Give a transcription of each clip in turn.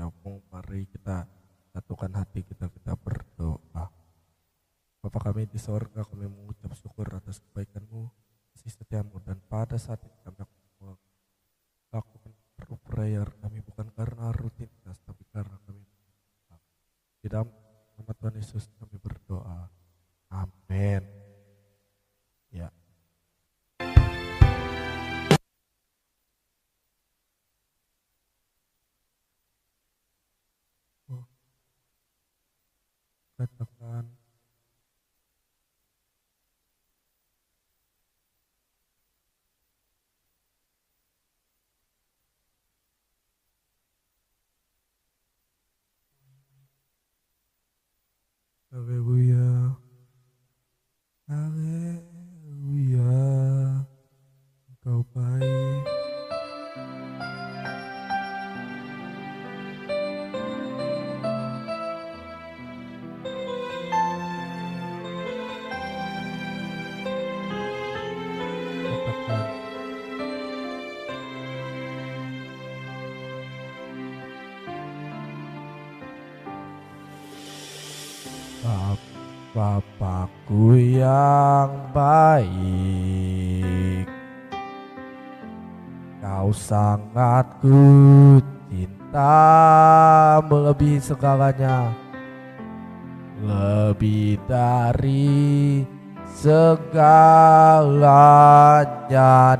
setiamu. Mari kita satukan hati kita berdoa. Bapa kami di sorga, kami mengucap syukur atas kebaikan-Mu, kasih setiamu, dan pada saat ini kami akan melakukan prayer kami bukan karena rutinitas, tapi karena kami di dalam nama Tuhan Yesus kami berdoa. Amin. Ya. Katakan haleluya, haleluya, Engkau baik. Katakan Bapakku yang baik, Kau sangat ku cinta melebihi segalanya, lebih dari segalanya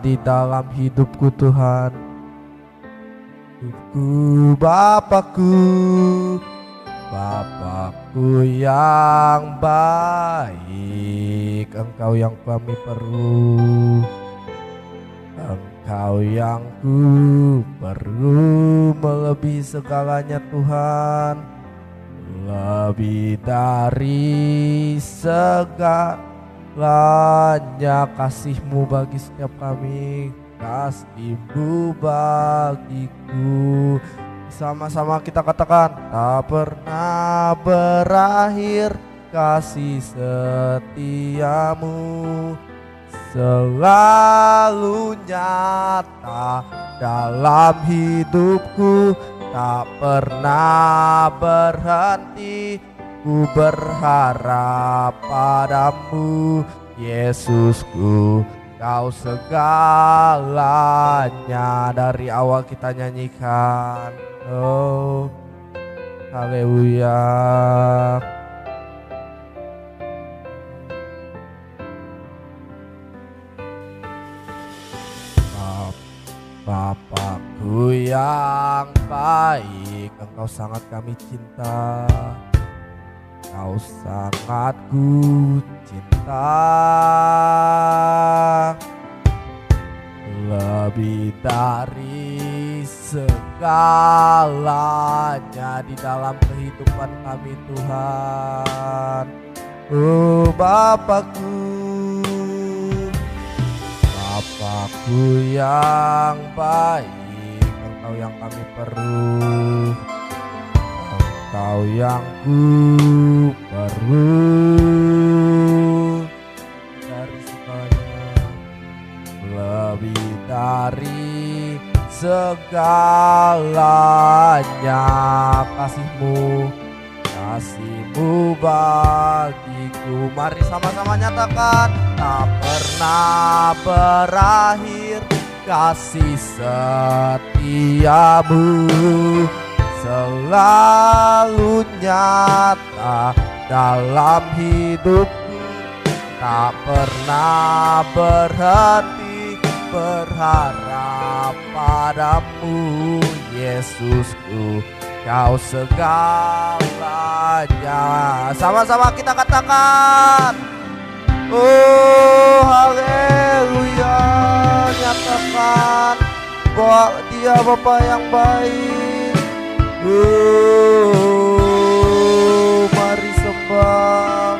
di dalam hidupku Tuhan. Hidupku Bapakku yang baik, Engkau yang kami perlu, Engkau yang ku perlu melebihi segalanya Tuhan, lebih dari segalanya kasih-Mu bagi setiap kami, kasih-Mu bagiku. Sama-sama kita katakan, tak pernah berakhir kasih setiamu, selalu nyata dalam hidupku, tak pernah berhenti ku berharap padamu, Yesusku. Kau segalanya. Dari awal kita nyanyikan, oh haleluya. Bapakku yang baik, Engkau sangat kami cinta, Kau sangat ku cinta, lebih dari segalanya di dalam kehidupan kami Tuhan. Oh Bapakku yang baik, Engkau yang kami perlu, Engkau yang ku perlu dari segalanya, lebih dari segalanya kasih-Mu bagiku. Mari sama-sama nyatakan, tak pernah berakhir kasih setiamu, selalu nyata dalam hidupku, tak pernah berhenti berharap padamu, Yesusku. Kau segalanya. Sama-sama kita katakan, oh haleluya. Nyatakan bahwa Dia Bapa yang baik. Oh mari sembah,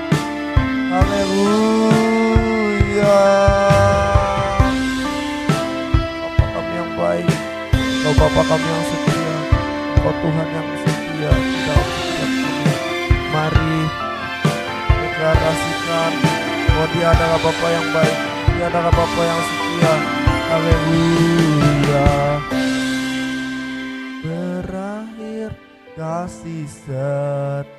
haleluya. Bapa kami yang baik, Kau Bapa kami yang setia, Kau Tuhan yang setia dalam setiap kami. Mari deklarasikan bahwa Dia adalah Bapa yang baik, Dia adalah Bapa yang setia. Haleluya. Berakhir kasih setiamu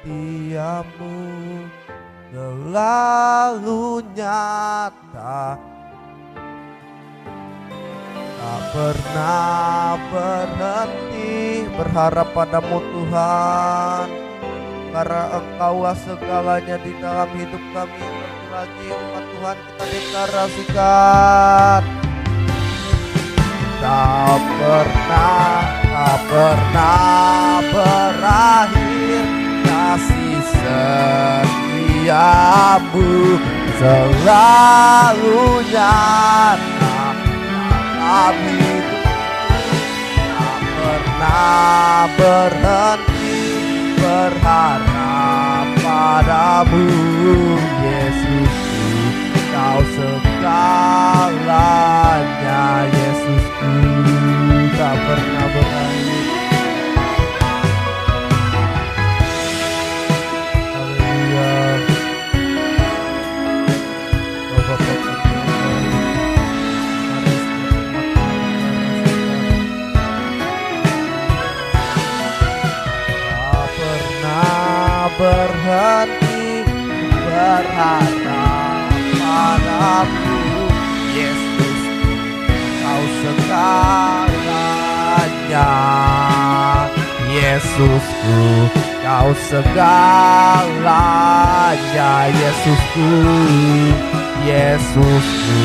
selalu nyata, tak pernah berhenti berharap padamu Tuhan, karena Engkaulah segalanya di dalam hidup kami. Lagi umat Tuhan kita deklarasikan, tak pernah berakhir kasih setiamu selalu nyata dalam hidup, tak pernah berhenti berharap padamu Yesusku, Kau segalanya Yesusku, tak pernah berakhir. Haleluya. Oh Bapa tak pernah berhenti berharap padamu Yesus, Kau segalanya Yesusku, Kau segalanya Yesusku, Yesusku,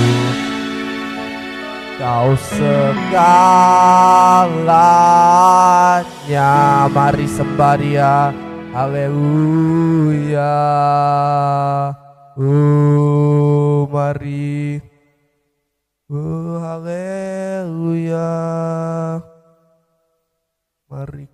Kau segalanya. Mari sembah Dia. Haleluya. Mari. Haleluya. Mari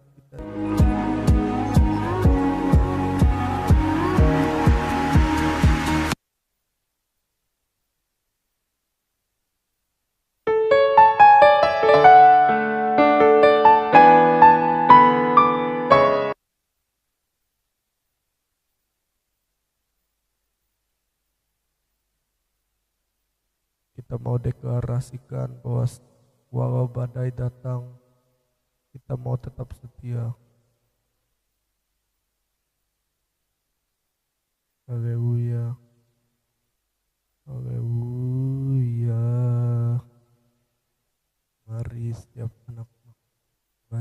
kita mau deklarasikan bahwa walau badai datang, kita mau tetap setia. Haleluya. Haleluya. Mari setiap anak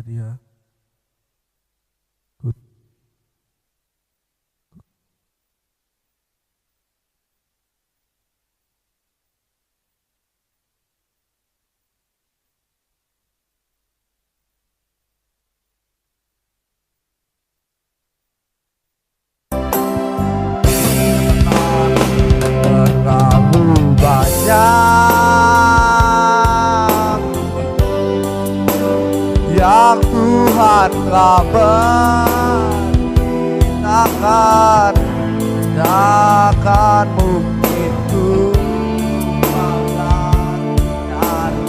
Dia. Yang Tuhan telah beritakan, takkan mungkin ku dari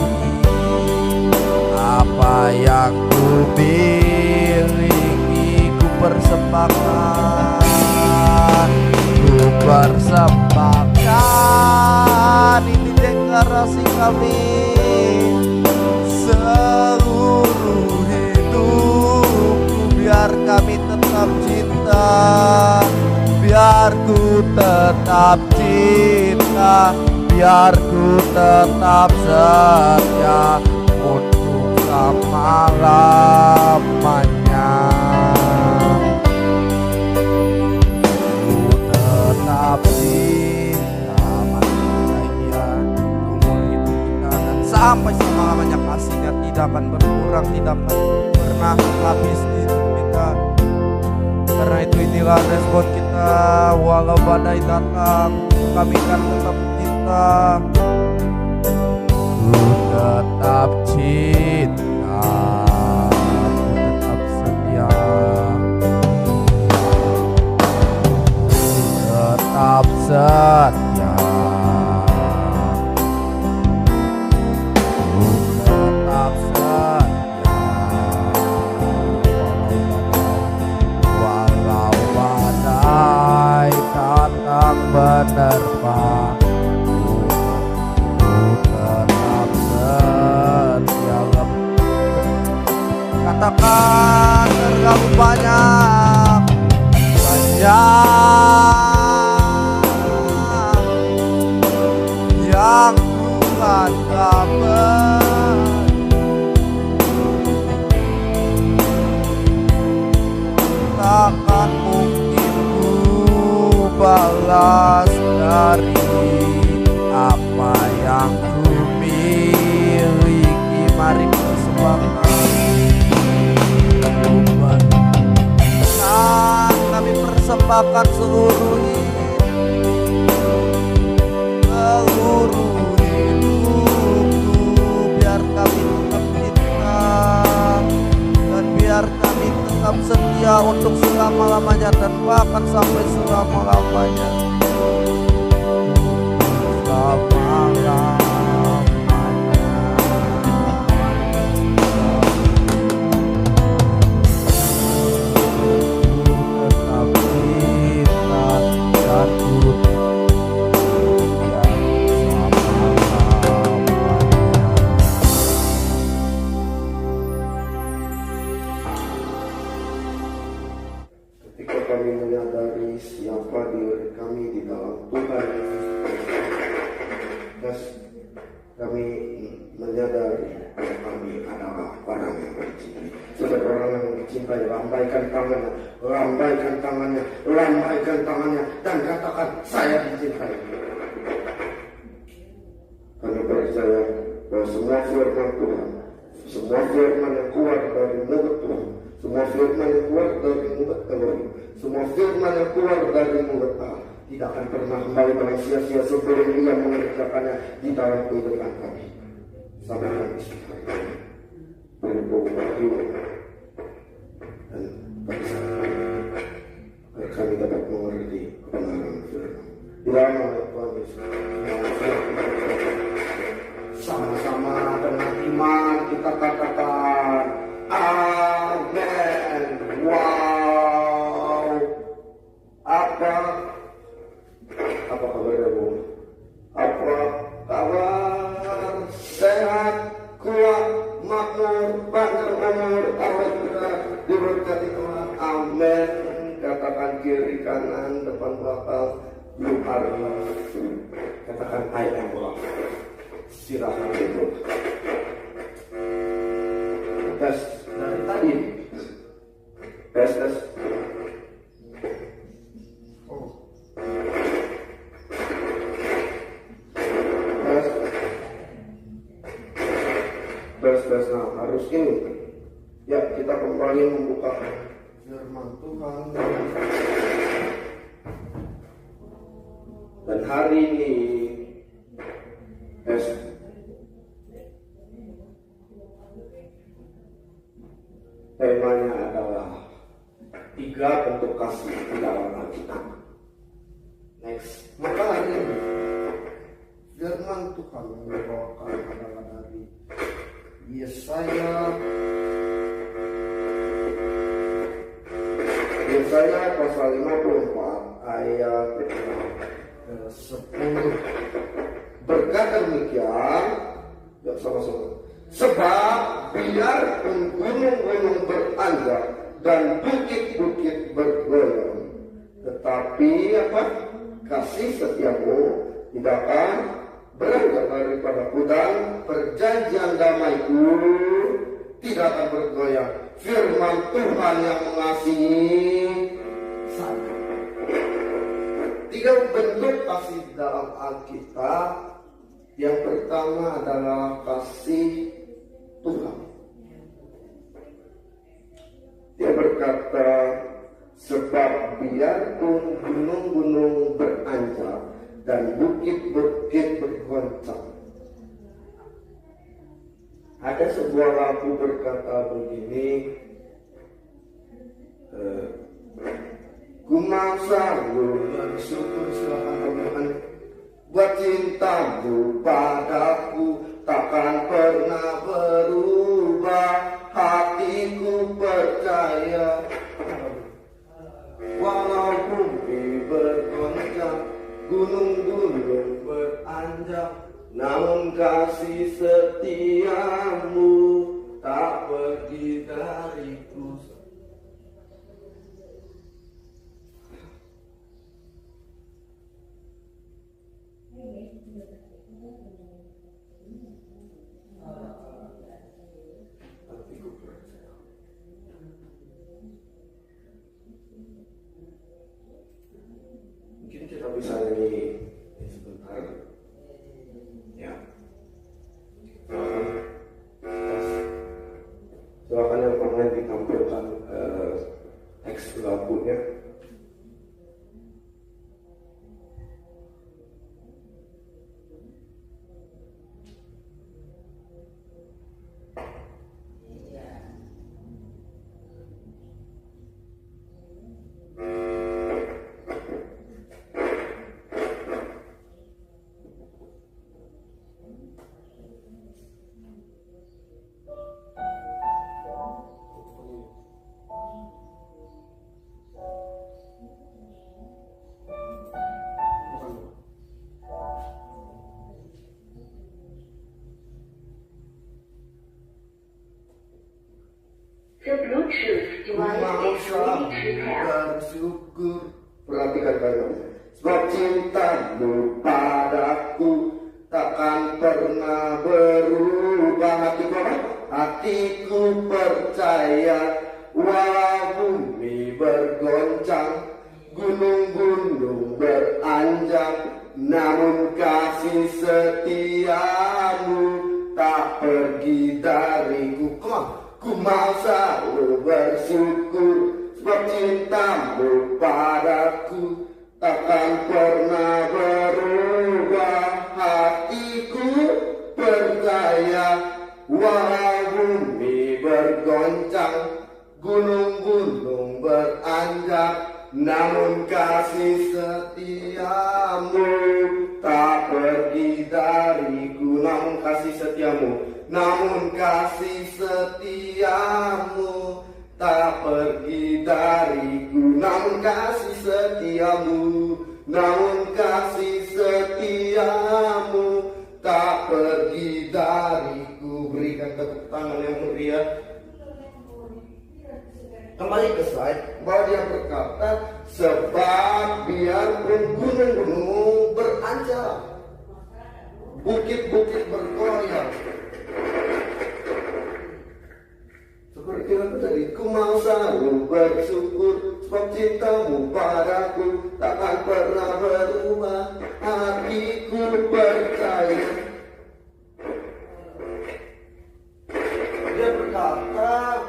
apa yang ku miliki, ku persembahkan, ini deklarasi kami. Seluruh hidupku biar kami tetap cinta, biar ku tetap cinta, biar ku tetap setia untuk selama-lamanya. Ku tetap cinta bahagia umur hidup kita dan sampai selama-lamanya. Kasihnya tidak akan berkurang, tidak akan pernah habis di hidup kita. Karena itu inilah respon kita, walau badai datang kami akan tetap cinta. Ku tetap cinta, ku tetap setia, ku tetap setia. Menerpa, ku tetap setia banyak yang Tuhan tak takkan mungkin ku balas dari apa yang ku miliki. Mari persembahkan dan kami persembahkan seluruh hidupku, biar kami tetap cinta dan biar kami tetap setia untuk selama-lamanya dan bahkan sampai selama-lamanya. Lambaikan tangannya dan katakan saya dicintai. Kami percaya bahwa semua firman Tuhan, semua firman yang keluar dari mulut Tuhan, semua firman yang keluar dari mulut Tuhan, semua firman yang keluar dari mulut Allah tidak akan pernah kembali dengan sia-sia sebelum Ia mengerjakannya di dalam kehidupan kami. Sampai kami berhubung dan kami dapat mengerti kebenaran firman. Di dalam nama Tuhan Yesus, sama-sama dengan iman kita katakan amin. Wow, apa kabarmu? Apa kabar? Sehat, kuat, makmur, panjang umur, awet muda, diberkati Tuhan. Amin. Katakan kiri kanan depan belakang belum ada. Katakan I am God. Silakan itu. Tes dari tadi. Tes. Oh. Tes. Nah, harus ini. Ya, kita kembali membuka firman Tuhan. Dan hari ini temanya adalah 3 bentuk kasih di dalam Alkitab. Next, maka hari ini firman Tuhan yang dibawakan adalah dari Yesaya pasal 54 ayat 10. Berkata demikian, sama-sama. Sebab biarpun gunung-gunung beranjak dan bukit-bukit bergoyang, tetapi kasih setiamu tidak akan beranjak daripada hutan, perjanjian damaiku tidak akan bergoyang. Firman Tuhan yang mengasihi saya. 3 bentuk kasih dalam Alkitab. Yang pertama adalah kasih Tuhan. Dia berkata, sebab biarpun gunung-gunung beranjak dan bukit-bukit bergoncang. Ada sebuah lagu berkata begini, ku mau sanggup bersyukur, silakan teman-teman, buat cintamu padaku takkan pernah berubah. Hatiku percaya walaupun bergoncang, gunung-gunung beranjak, namun kasih setiamu tak pergi dariku. bisa nyanyi sebentar. Ya. Silakan yang pernah ditampilkan teks lagunya. The Bluetooth device is ready to pair. Bersyukur, perhatikan kalian. Sebab cintamu padaku takkan pernah berubah. Hatiku percaya, walau bumi bergoncang, gunung-gunung beranjak, namun kasih setiamu tak pergi dariku. Ku mau selalu bersyukur, sebab cintamu padaku takkan pernah berubah. Hatiku percaya, walau bumi bergoncang, gunung-gunung beranjak, namun kasih setiamu tak pergi dariku. Namun kasih setiamu, namun kasih setiamu tak pergi dariku. Namun kasih setiamu, namun kasih setiamu tak pergi dariku. Berikan tepuk tangan yang meriah. Kembali ke slide, bahwa dia berkata, sebab biarpun gunung-gunung beranjak, bukit-bukit bergoyang, seperti aku tadi, ku mau selalu bersyukur, sebab cintamu padaku takkan pernah berubah. Hatiku percaya. Dia berkata,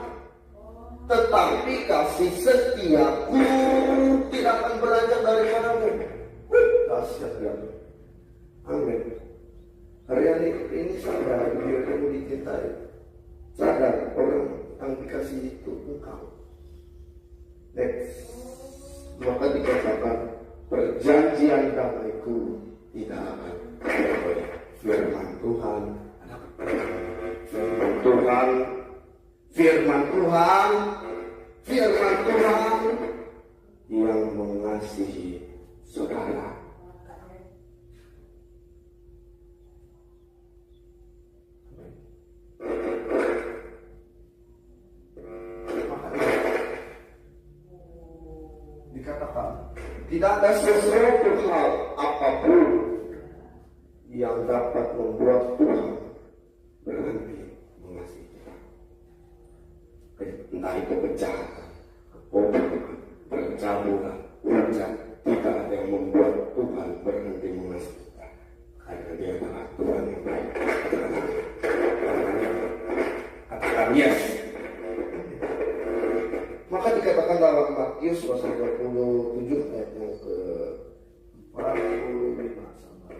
tetapi kasih setiaku tidak akan beranjak daripadamu. Dahsyat kan? Amin. Hari ini sadar biar kamu dicintai. Sadar orang yang dikasih itu engkau. Next. Maka dikatakan perjanjian damaiku tidak akan berubah. Firman Tuhan. Firman Tuhan. Firman Tuhan. Firman Tuhan yang mengasihi saudara. Dikatakan tidak ada sesuatu hal apapun yang dapat membuat Tuhan berhenti mengasihi kita. Entah itu kejahatan, kebodohan, percabulan, hujan, tidak ada yang membuat Tuhan berhenti mengasihi kita. Karena Dia adalah Tuhan yang baik. Katakan yes. Maka dikatakan dalam Matius pasal 27 ayat yang ke 45 sampai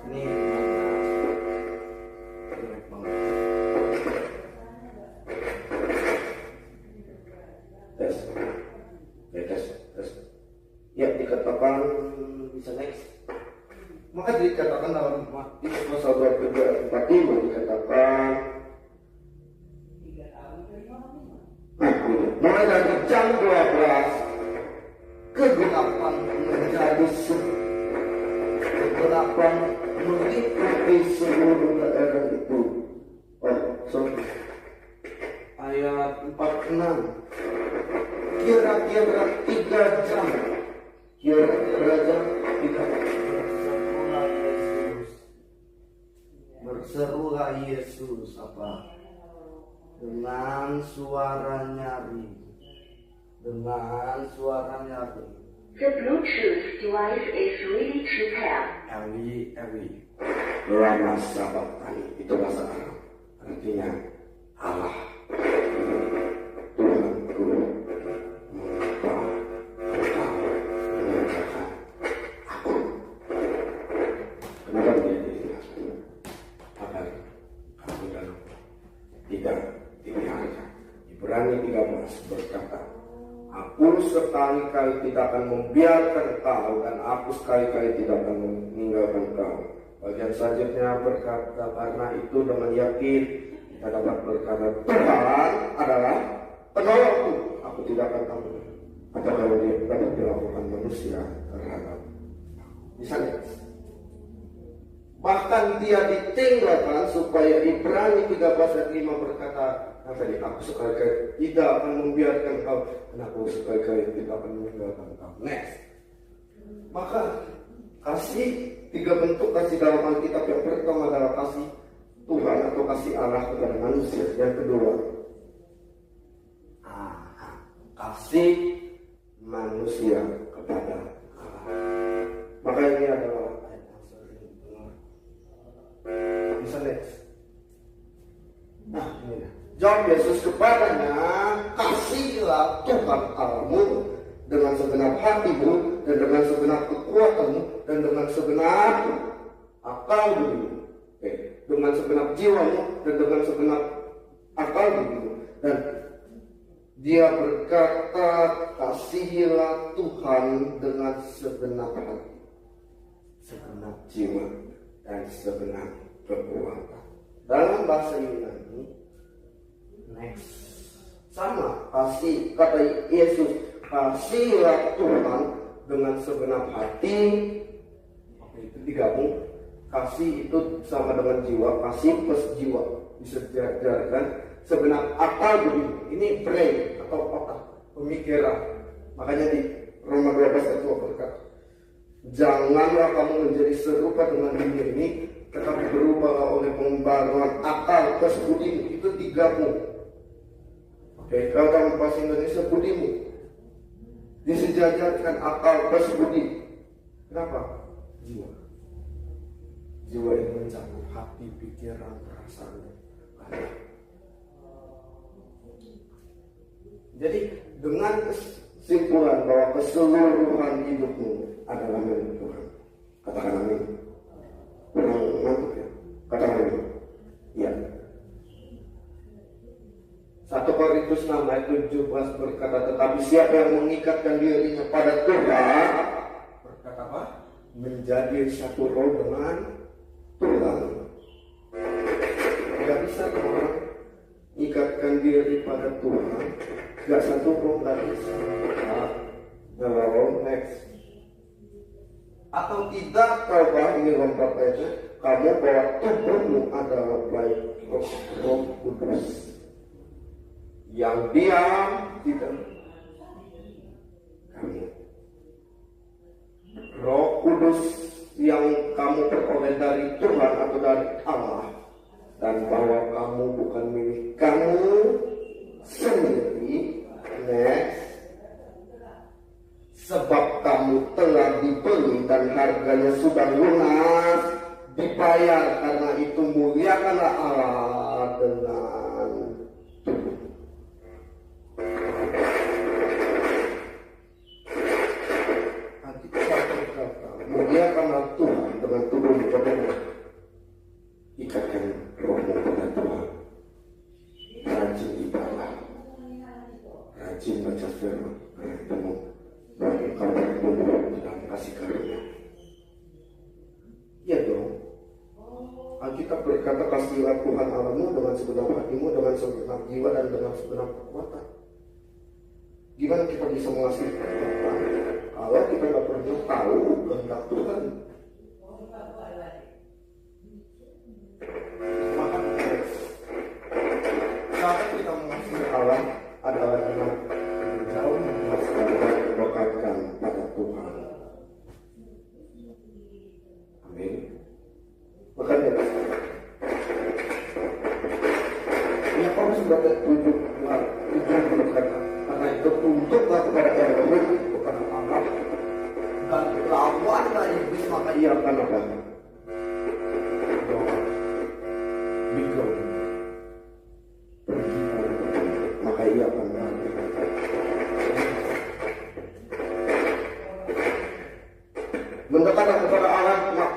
ini jelek banget. Tes. Ya, dikatakan bisa next. Maka dikatakan dalam Matius pasal 27 ayat 45 dikatakan mulai dari jam 12 kegelapan menjadi kegelapan meliputi seluruh daerah itu. Ayat 46 kira-kira 3 jam. Kira-kira jam 3 berserulah Yesus apa? dengan suara nyaring. Dengan suara nyaring. The Bluetooth device is ready to pair. Ewi. Lama sahabat tani, itu bahasa Arab. Artinya Allah. Tuhanku, mengapa engkau mengerjakan aku? Kenapa begini? Agar kamu dalam tidak dipelihara. Ibrani 13 berkata, aku sekali-kali tidak akan membiarkan kau, dan aku sekali-kali tidak akan meninggalkan kau. Bagian selanjutnya berkata, karena itu dengan yakin kita dapat berkata, Tuhan adalah penolongku. Aku tidak akan tahu apa kalau dia dapat dilakukan manusia terhadap. Misalnya, bahkan dia ditinggalkan supaya Ibrani 13 ayat 5 berkata, nah tadi, aku sekali-kali tidak akan membiarkan kau, dan aku sekali-kali tidak akan meninggalkan kau. Next. Maka kasih, 3 bentuk kasih dalam Alkitab. Yang pertama adalah kasih Tuhan atau kasih Allah kepada manusia. Yang kedua, kasih manusia kepada Allah. Maka ini adalah ayat yang sering dengar. Bisa next. Nah ini dah. Jawab Yesus kepadanya, kasihilah Tuhan Allahmu dengan segenap hatimu, dan dengan segenap kekuatanmu, dan dengan segenap akal budimu, dengan segenap jiwamu, dan dengan segenap akal budimu. Dan dia berkata, kasihilah Tuhan dengan segenap hati, segenap jiwa, dan segenap kekuatan. Dalam bahasa Yunani, next, sama, kasih, kata Yesus, kasihilah Tuhan dengan segenap hati. Oke, itu digabung. Kasih itu sama dengan jiwa, kasih plus jiwa, bisa diajarkan. Segenap akal begini, ini brain atau otak, pemikiran. Makanya di Roma 12 ayat 2 berkata, janganlah kamu menjadi serupa dengan dunia ini, tetapi berubahlah oleh pembaruan akal plus budimu. Itu digabung. Oke, kalau dalam bahasa Indonesia budimu, disejajarkan akal plus budi. Kenapa? Jiwa. Jiwa yang mencakup hati, pikiran, perasaan. Jadi dengan kesimpulan bahwa keseluruhan hidupmu adalah milik Tuhan. Katakan amin. Kurang ngantuk ya? Katakan amin. Iya. 1 Korintus 6 ayat 17 berkata, tetapi siapa yang mengikatkan dirinya pada Tuhan, berkata apa? Menjadi satu roh dengan Tuhan. Tidak bisa orang ikatkan diri pada Tuhan, gak satu roh, gak bisa. Nah, next. Atau tidak, coba ini lompat aja, kamu bahwa tubuhmu adalah baik Roh Kudus yang diam di dalam kamu. Roh Kudus yang kamu peroleh dari Tuhan atau dari Allah, dan bahwa kamu bukan milik kamu sendiri. Next. Sebab kamu telah dibeli dan harganya sudah lunas, dibayar. Karena itu muliakanlah Allah dengan tubuh. Muliakanlah Tuhan dengan tubuh. Ikatkan rohmu pada Tuhan. Rajin ibadah, rajin baca firman, bertemu bagi kamu tumbuh dalam kasih karunia. Iya dong. Alkitab berkata, kasihilah Tuhan Allahmu dengan segenap hatimu, dengan segenap jiwa, dan dengan segenap kekuatan. Gimana kita bisa mengasihi Tuhan kalau kita nggak pernah tahu kehendak Tuhan? Maka cara kita mengasihi Allah adalah dengan jauh mendekatkan pada Tuhan. Amin. Makanya ya, Paulus sebagai tujuan berkata, karena itu tunduklah kepada Elohim, bukan anak, dan lawanlah iblis, maka ia akan apa? Pergi maka ia akan mati. Mendekatlah kepada Allah,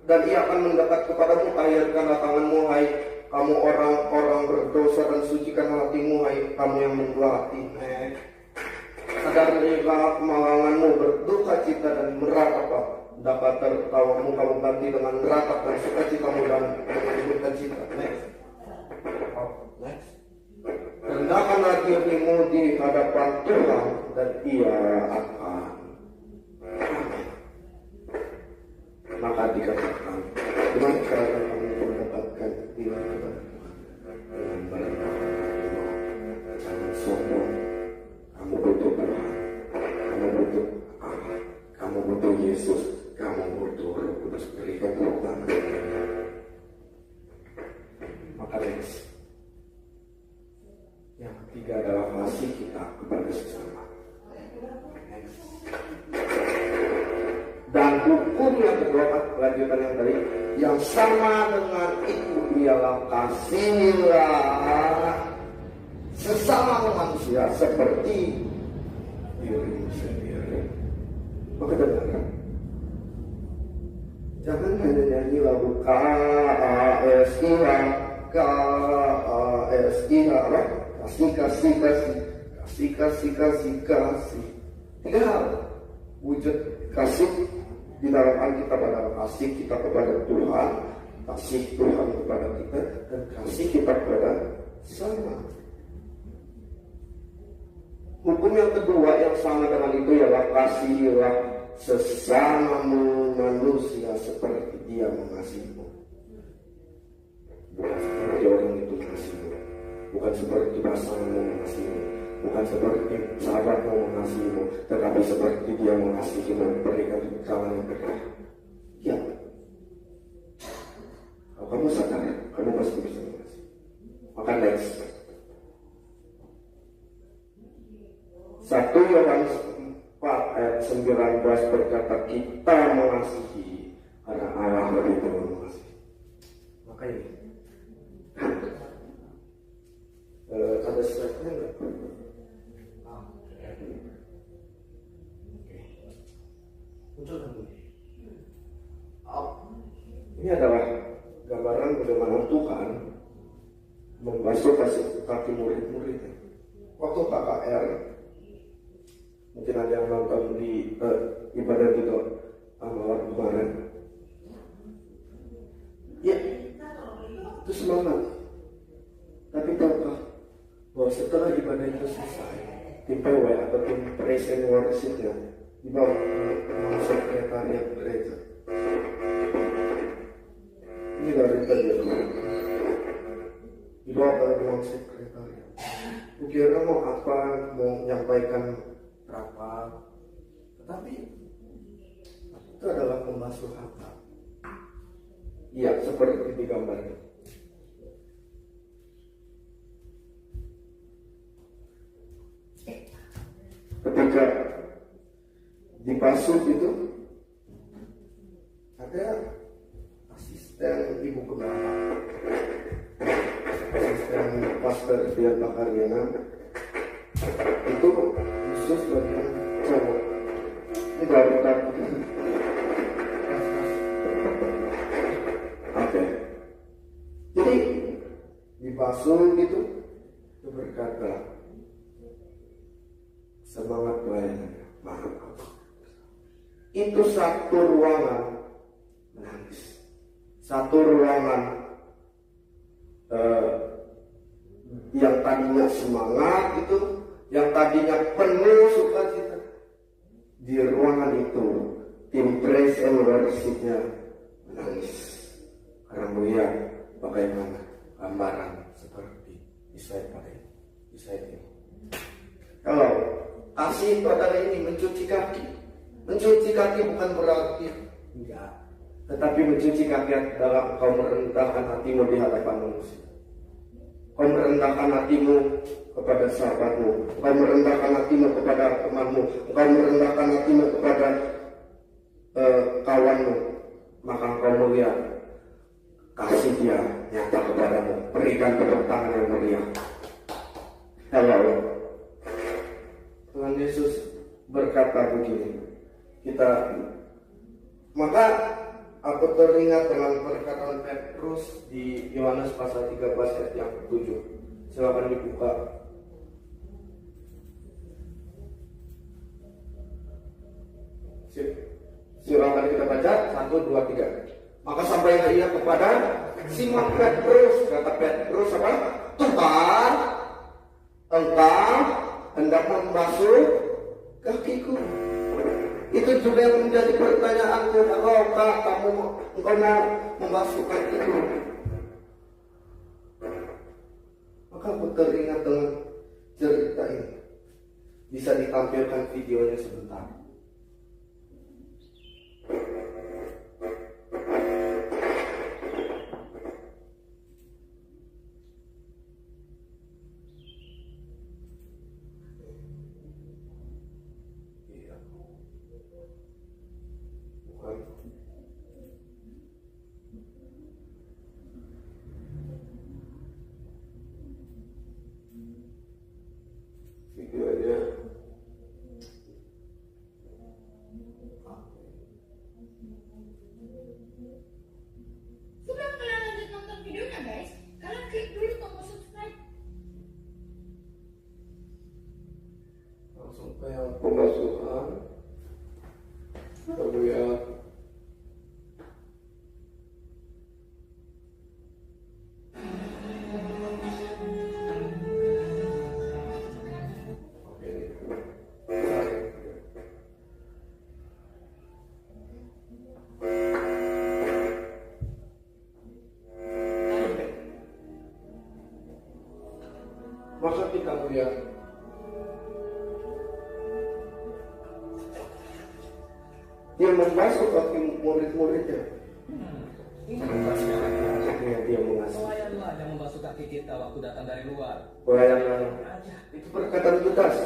dan ia akan mendekat kepadamu. Tahirkanlah tanganmu, hai kamu orang-orang berdosa, dan sucikan hatimu, hai kamu yang mendua hati. Sadarilah kemalanganmu, berduka cita dan meratapi. Dapat tertawamu kamu ganti dengan meratap, dan sukacitamu dan menghidupkan cita. Next. Rendahkanlah dirimu di hadapan Tuhan, dan ia akan. Maka dikatakan, dengan cara kamu mendapatkan diri kepada Tuhan dengan berendah hati, jangan sombong. Kamu butuh Tuhan, kamu butuh Allah, kamu butuh Yesus, kamu butuh Roh Kudus. Berikan tepuk tangan. Maka next, yang ketiga adalah kasih kita kepada sesama. Dan hukum yang kedua, lanjutan yang tadi, yang sama dengan itu ialah kasihilah sesama manusia seperti dirimu sendiri. Maka dengarkan, jangan hanya nyanyi lagu KASIH, kasih. Tiga hal wujud kasih di dalam Alkitab adalah kasih kita kepada Tuhan, kasih Tuhan kepada kita, dan kasih kita kepada sesama. Hukum yang kedua yang sama dengan itu ialah kasihilah sesamamu manusia seperti dia mengasihimu. Bukan seperti orang itu mengasihimu, bukan seperti pasanganmu mengasihimu, bukan seperti sahabatmu mengasihimu, tetapi seperti dia mengasihimu. Berikan tangan yang berkah. Ya, kalau kamu sadar, kamu pasti bisa mengasihi. Maka next, 1 Yohanes 4 ayat 19 berkata, kita mengasihi karena Allah lebih dulu mengasihi. Maka ini ada slide-nya enggak? Ini adalah gambaran bagaimana Tuhan membasuh kaki murid-muridnya. Waktu KKR, mungkin ada yang nonton di ibadah itu malam kemarin. Ya, itu semangat. Tapi tahukah bahwa setelah ibadah itu selesai, tim PW atau tim Praise and Worship-nya dibawa ke sekretariat gereja. Ini dari tadi dibawa ke ruang sekretariat. Kira mau apa, mau menyampaikan rapat, tetapi itu adalah pembasuh harta. Iya, seperti di gambar ini. Ketika dibasuh itu, ada asisten ibu gembala, asisten pastor Biar Bakaryana, itu khusus bagian cowok. Ini baru tadi. Oke. Jadi dibasuh gitu, itu berkata, semangat pelayanan, maaf. Itu satu ruangan menangis, satu ruangan yang tadinya semangat itu, yang tadinya penuh sukacita. Di ruangan itu tim Praise and Worship-nya menangis karena melihat bagaimana gambaran seperti di slide ini. Kalau kasih pada ini mencuci kaki. Mencuci kaki bukan berarti enggak, tetapi mencuci kaki adalah kau merendahkan hatimu di hadapan manusia. Kau merendahkan hatimu kepada sahabatmu, kau merendahkan hatimu kepada temanmu, kau merendahkan hatimu kepada kawanmu, maka kau melihat kasih dia nyata kepadamu. Berikan tepuk tangan yang meriah. Halo. Tuhan Yesus berkata begini, maka aku teringat dengan perkataan Petrus di Yohanes pasal 13 ayat yang 7. Silakan dibuka. Silakan kita baca 1, 2, 3. Maka sampailah ia kepada Simon Petrus. Kata Petrus apa? Tuhan, engkau hendak membasuh kakiku. Itu juga yang menjadi pertanyaanku. Apakah engkau mau membasuh kakiku? Maka aku teringat dengan cerita ini. Bisa ditampilkan videonya sebentar. Videonya Sebelum kalian lanjut nonton videonya guys, kalian klik dulu tombol subscribe. langsung ke yang pembasuhan. Lalu ya maka kita melihat dia membasuh kaki murid-muridnya. Ini tugasnya. Akhirnya dia mengasihi. Pelayanlah yang membasuh kaki kita waktu datang dari luar. Pelayanan Raja, itu perkataan Yudas.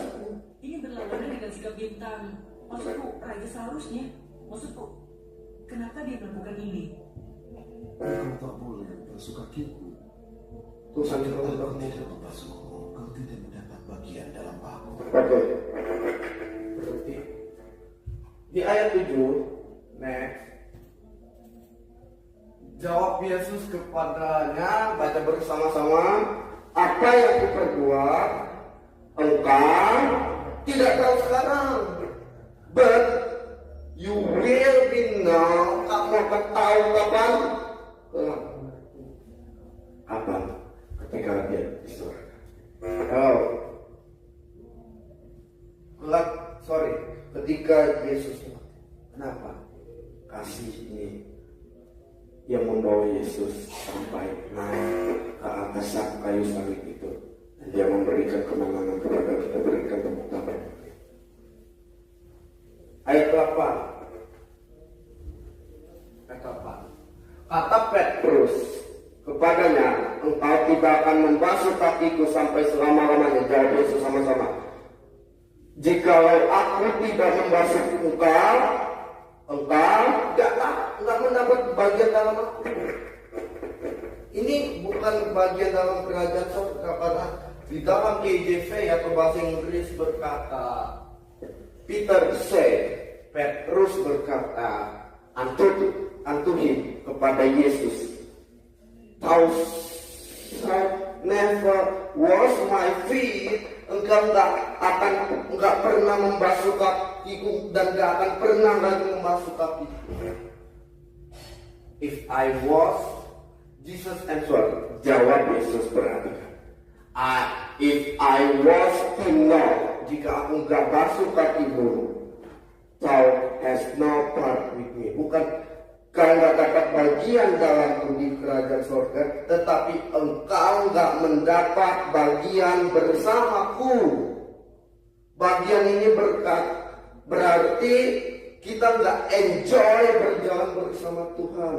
Ini berlawanan dengan sikap bintang. Maksudku, raja seharusnya. Maksudku, kenapa dia melakukan ini? Engkau tak boleh membasuh kakiku. Tuhan Kalau kalau engkau tidak membasuhku, engkau tidak mendapat bagian dalam aku. betul. Berarti di ayat 7, next. Jawab Yesus kepadanya, baca bersama-sama, apa yang kuperbuat engkau tidak tahu sekarang, but you will be now. Kamu akan tahu kapan? Kapan? Ketika dia di surga. Oh, ketika Yesus mati. Kenapa? Kasih ini yang membawa Yesus sampai naik ke atas kayu salib itu, dan dia memberikan kemenangan kepada kita. Berikan tepuk tangan. Ayat 8. Kata Petrus kepadanya, engkau tidak akan membasuh kakiku sampai selama-lamanya. Jawab Yesus sama-sama. Jikalau aku tidak membasuh engkau tidak mendapat bagian dalam aku. Ini bukan bagian dalam kerajaan surga, karena di dalam KJV atau bahasa Inggris berkata, Petrus berkata unto him, kepada Yesus, thou never wash my feet. Engkau enggak pernah membasuh kakiku dan enggak akan pernah lagi membasuh kakiku. If I was, Jesus answered. Jawab Yesus, perhatikan. If I was to know, jika aku enggak basuh kakimu, thou has no part with me. Bukan kau enggak dapat bagian dalam di kerajaan surga, tetapi engkau enggak mendapat bagian bersamaku. Bagian ini berarti kita enggak enjoy berjalan bersama Tuhan.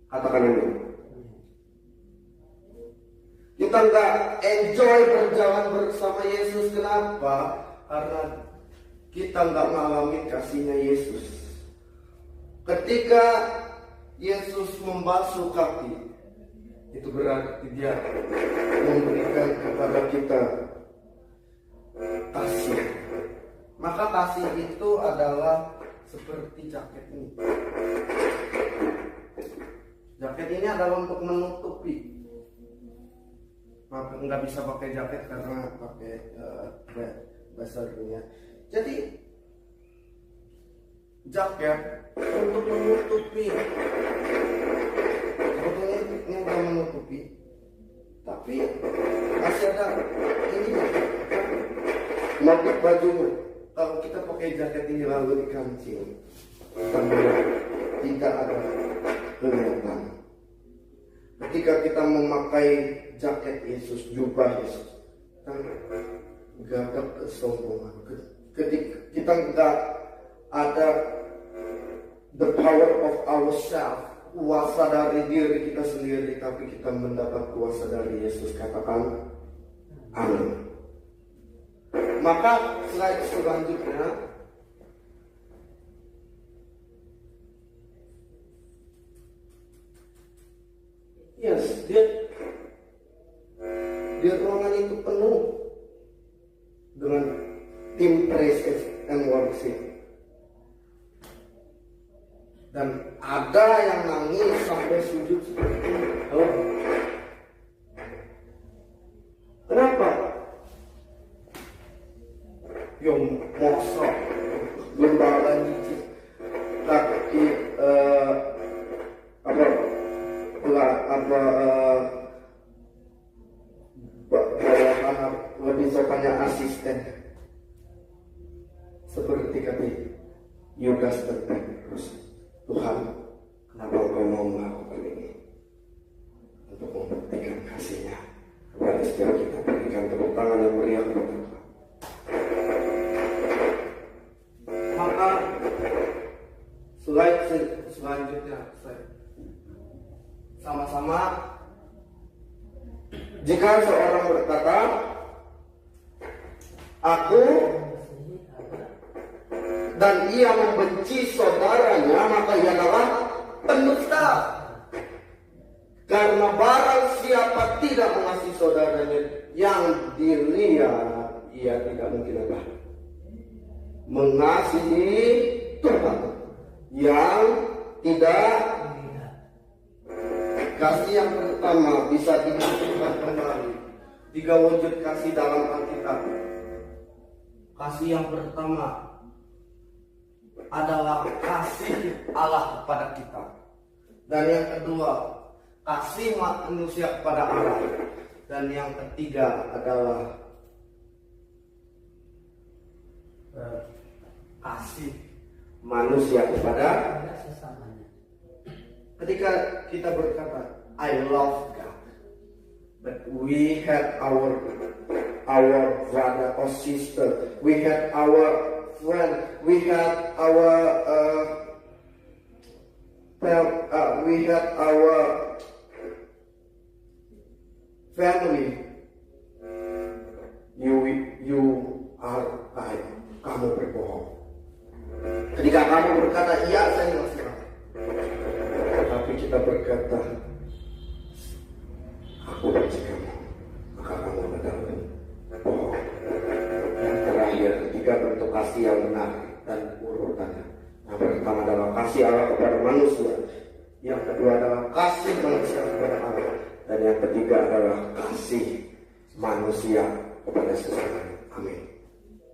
Katakan ini. Kita nggak enjoy berjalan bersama Yesus. Kenapa? Karena kita nggak mengalami kasihnya Yesus. Ketika Yesus membasuh kaki, itu berarti dia memberikan kepada kita kasih. Maka kasih itu adalah seperti jaket ini. Jaket ini adalah untuk menutupi. Maka nggak bisa pakai jaket karena pakai dasarnya. Jadi jaket untuk menutupi. Sebetulnya ini udah menutupi, tapi masih ada ini motif bajunya. Kalau kita pakai jaket ini lalu dikancing, tidak ada kelihatan. Ketika kita memakai jaket Yesus, jubah Yesus, gagap kesombongan. Ketika kita nggak ada the power of ourselves, kuasa dari diri kita sendiri, tapi kita mendapat kuasa dari Yesus. Katakan amin. Maka slide selanjutnya, yes, dia ruangan itu penuh dengan tim praise and worship. Dan ada yang nangis sampai sujud seperti itu. Oh. Kenapa? Yang mosok lembaga nyicip kaki bawahan lebih sopannya asisten, seperti kata Yudas dan Petrus. Tuhan, kenapa Engkau mau melakukan ini? Untuk membuktikan kasih-Nya kepada setiap kita. Berikan tepuk tangan yang meriah kepada Tuhan. Maka slide selanjutnya, sama-sama. Jika seorang berkata, aku, dan ia membenci saudaranya, maka ia adalah pendusta. Karena barang siapa tidak mengasihi saudaranya yang dilihat, ia tidak mungkin apa? Mengasihi Tuhan yang tidak. Kasih yang pertama bisa dimasukkan kembali 3 wujud kasih dalam Alkitab. Kasih yang pertama adalah kasih Allah kepada kita. Dan yang kedua, kasih manusia kepada Allah. Dan yang ketiga adalah kasih manusia kepada sesamanya. Ketika kita berkata, I love God, but we had our brother or sister, we had our friend, we had our family. You are lying. Kamu berbohong. Ketika kamu berkata, iya saya masih rakyat, tapi kita berkata, aku benci kamu, maka kamu adalah bohong. Yang terakhir, 3 bentuk kasih yang benar dan urutannya. Yang pertama adalah kasih Allah kepada manusia. Yang kedua adalah kasih manusia kepada Allah. Dan yang ketiga adalah kasih manusia kepada sesama. Amin.